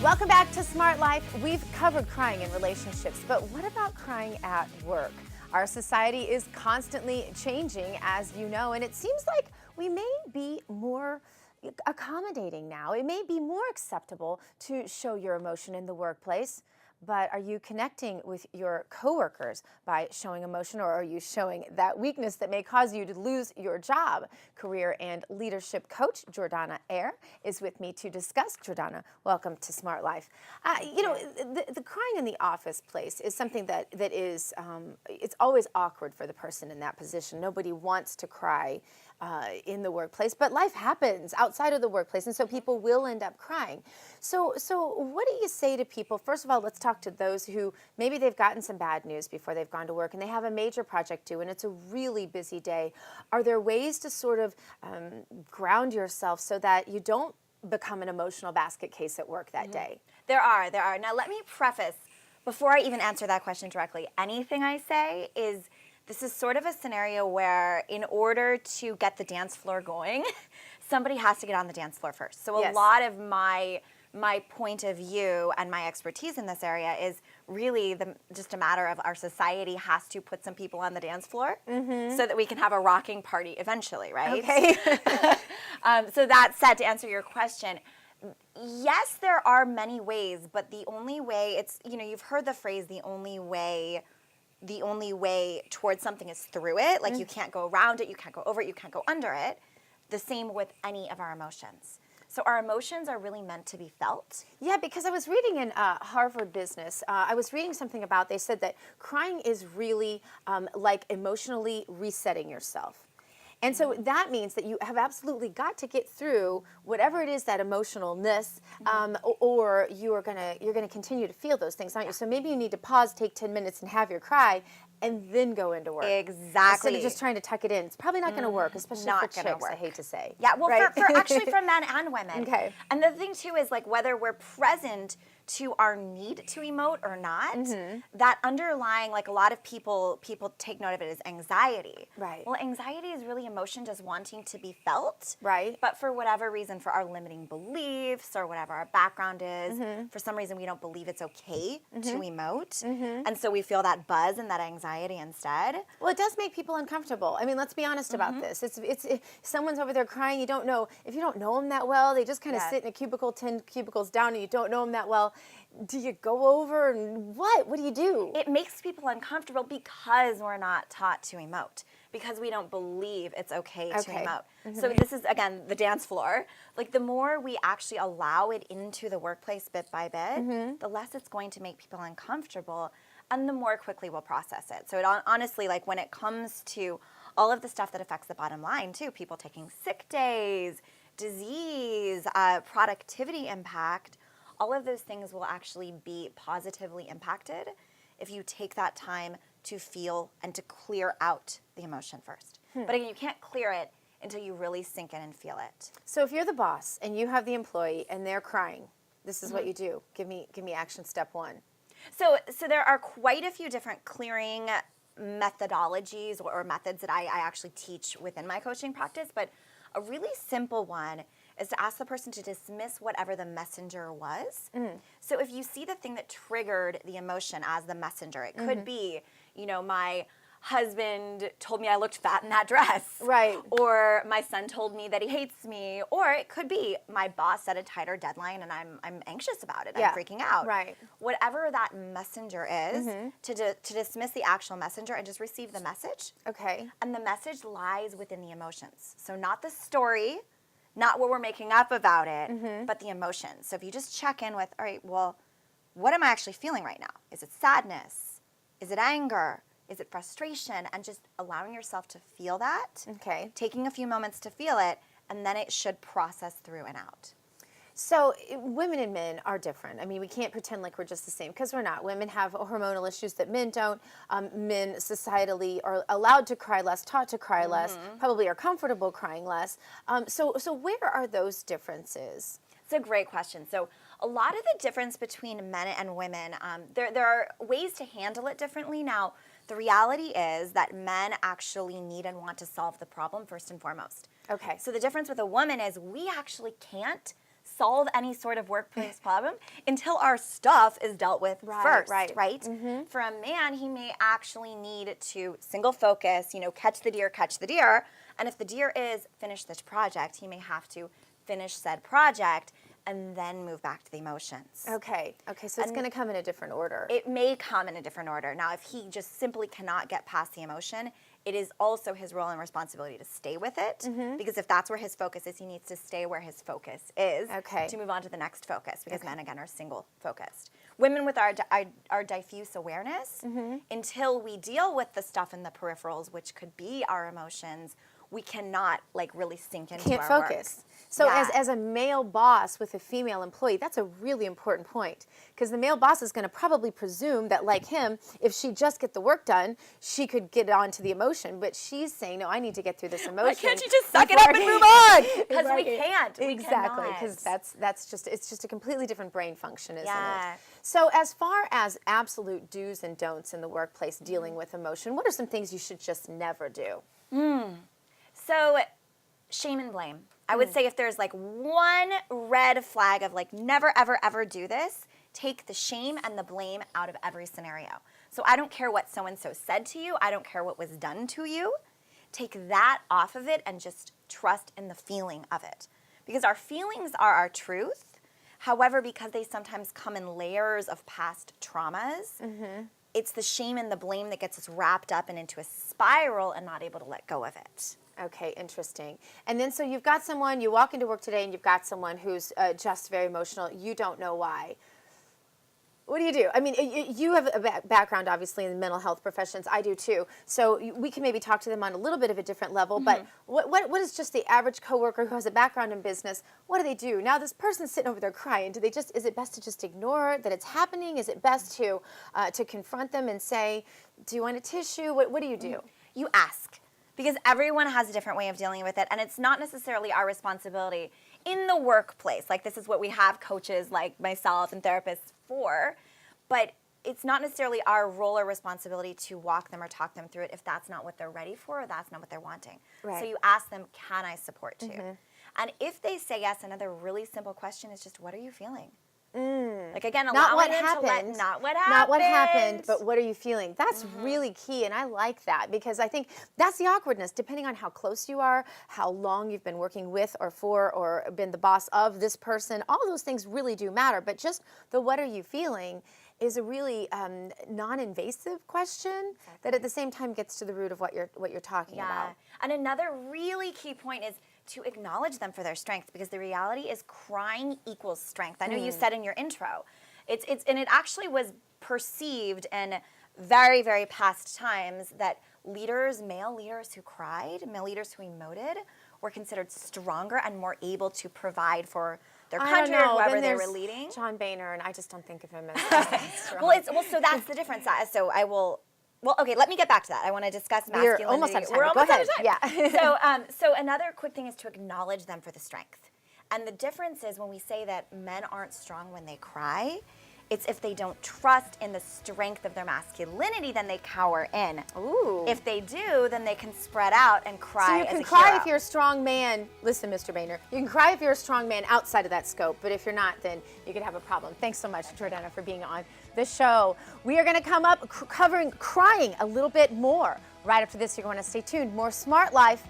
Welcome back to Smart Life. We've covered crying in relationships, but what about crying at work? Our society is constantly changing, as you know, and it seems like we may be more accommodating now. It may be more acceptable to show your emotion in the workplace. But are you connecting with your coworkers by showing emotion, or are you showing that weakness that may cause you to lose your job? Career and leadership coach Jordanna Eyre is with me to discuss. Jordanna, welcome to Smart Life. The crying in the office place is something that is, it's always awkward for the person in that position. Nobody wants to cry in the workplace, but life happens outside of the workplace, and so people will end up crying. So what do you say to people? First of all, let's talk to those who maybe they've gotten some bad news before they've gone to work and they have a major project due and it's a really busy day. Are there ways to sort of ground yourself so that you don't become an emotional basket case at work that day? There are. Now let me preface, before I even answer that question directly, anything I say is, this is sort of a scenario where in order to get the dance floor going, somebody has to get on the dance floor first. So a lot of my point of view and my expertise in this area is really just a matter of our society has to put some people on the dance floor so that we can have a rocking party eventually, right? Okay. So that said, to answer your question, yes, there are many ways, but the only way, you've heard the phrase, the only way towards something is through it. Like you can't go around it, you can't go over it, you can't go under it. The same with any of our emotions. So our emotions are really meant to be felt. Yeah, because I was reading in Harvard Business, I was reading something about, they said that crying is really like emotionally resetting yourself. And so that means that you have absolutely got to get through whatever it is, that emotionalness, or you're gonna continue to feel those things, aren't you? So maybe you need to pause, take 10 minutes, and have your cry, and then go into work. Exactly. Instead of just trying to tuck it in. It's probably not going to work, especially for chicks, I hate to say. Yeah, well, right? actually for men and women. Okay. And the thing too is, like, whether we're present to our need to emote or not, that underlying, like, a lot of people take note of it as anxiety. Right. Well, anxiety is really emotion just wanting to be felt. Right. But for whatever reason, for our limiting beliefs or whatever our background is, for some reason we don't believe it's okay to emote. And so we feel that buzz and that anxiety instead. Well, it does make people uncomfortable. I mean, let's be honest about this. If someone's over there crying, you don't know, if you don't know them that well, they just kind of sit in a cubicle, 10 cubicles down, and you don't know them that well. Do you go over and what? What do you do? It makes people uncomfortable because we're not taught to emote, because we don't believe it's okay to emote. So this is, again, the dance floor. Like, the more we actually allow it into the workplace bit by bit, the less it's going to make people uncomfortable, and the more quickly we'll process it. So it honestly, like, when it comes to all of the stuff that affects the bottom line too, people taking sick days, disease, productivity impact, all of those things will actually be positively impacted if you take that time to feel and to clear out the emotion first. But again, you can't clear it until you really sink in and feel it. So if you're the boss and you have the employee and they're crying, this is what you do. Give me action step one. So there are quite a few different clearing methodologies or methods that I actually teach within my coaching practice, but a really simple one is to ask the person to dismiss whatever the messenger was. So if you see the thing that triggered the emotion as the messenger, it could be, my husband told me I looked fat in that dress. Right. Or my son told me that he hates me. Or it could be my boss set a tighter deadline and I'm anxious about it. I'm freaking out. Right. Whatever that messenger is, to dismiss the actual messenger and just receive the message. Okay. And the message lies within the emotions. So not the story, not what we're making up about it, but the emotions. So if you just check in with, all right, well, what am I actually feeling right now? Is it sadness? Is it anger? Is it frustration? And just allowing yourself to feel that. Okay. Taking a few moments to feel it, and then it should process through and out. So women and men are different. I mean, we can't pretend like we're just the same, because we're not. Women have hormonal issues that men don't. Men societally are allowed to cry less, taught to cry less, probably are comfortable crying less. So where are those differences? It's a great question. So a lot of the difference between men and women, there are ways to handle it differently. Now, the reality is that men actually need and want to solve the problem first and foremost. Okay. So the difference with a woman is we actually can't solve any sort of workplace problem until our stuff is dealt with first, right? For a man, he may actually need to single focus, catch the deer. And if the deer is finish this project, he may have to finish said project and then move back to the emotions. Okay, so it's going to come in a different order. It may come in a different order. Now, if he just simply cannot get past the emotion, it is also his role and responsibility to stay with it, because if that's where his focus is, he needs to stay where his focus is to move on to the next focus, because men, again, are single-focused. Women with our diffuse awareness, until we deal with the stuff in the peripherals, which could be our emotions, we cannot really sink into our focus. work. So as a male boss with a female employee, that's a really important point, because the male boss is going to probably presume that, like him, if she just get the work done, she could get on to the emotion. But she's saying, no, I need to get through this emotion. Why can't you just suck it up and move on? Because we can't. Exactly, because it's just a completely different brain function, isn't it? So as far as absolute do's and don'ts in the workplace dealing with emotion, what are some things you should just never do? So, shame and blame. I would say if there's one red flag of never, ever, ever do this, take the shame and the blame out of every scenario. So I don't care what so-and-so said to you. I don't care what was done to you. Take that off of it and just trust in the feeling of it. Because our feelings are our truth. However, because they sometimes come in layers of past traumas, it's the shame and the blame that gets us wrapped up and into a spiral and not able to let go of it. Okay, interesting. And then so you've got someone, you walk into work today and you've got someone who's just very emotional. You don't know why. What do you do? I mean, you have a background, obviously, in the mental health professions. I do, too. So we can maybe talk to them on a little bit of a different level. But what is just the average coworker who has a background in business, what do they do? Now, this person's sitting over there crying. Is it best to just ignore that it's happening? Is it best to confront them and say, do you want a tissue? What do you do? You ask. Because everyone has a different way of dealing with it, and it's not necessarily our responsibility in the workplace. This is what we have coaches like myself and therapists for, but it's not necessarily our role or responsibility to walk them or talk them through it if that's not what they're ready for or that's not what they're wanting. Right. So you ask them, can I support you? And if they say yes, another really simple question is just, what are you feeling? Again, not what happened. Not what happened, but what are you feeling? That's really key, and I like that, because I think that's the awkwardness. Depending on how close you are, how long you've been working with or for or been the boss of this person, all those things really do matter. But just the what are you feeling is a really non-invasive question that at the same time gets to the root of what you're talking about. And another really key point is to acknowledge them for their strength, because the reality is crying equals strength. I know you said in your intro, and it actually was perceived in very, very past times that male leaders who cried, male leaders who emoted, were considered stronger and more able to provide for their country or whoever they were leading. John Boehner, and I just don't think of him as strong. So that's the difference. So I will. Well, okay, let me get back to that. I want to discuss masculinity. We're almost out of time. We're almost Go ahead. out of time. Yeah. So another quick thing is to acknowledge them for the strength. And the difference is when we say that men aren't strong when they cry, it's if they don't trust in the strength of their masculinity, then they cower in. Ooh. If they do, then they can spread out and cry. So you can cry if you're a strong man. Listen, Mr. Boehner, you can cry if you're a strong man outside of that scope, but if you're not, then you could have a problem. Thanks so much, Jordanna, for being on the show. We are going to come up covering crying a little bit more. Right after this, you're going to stay tuned. More Smart Life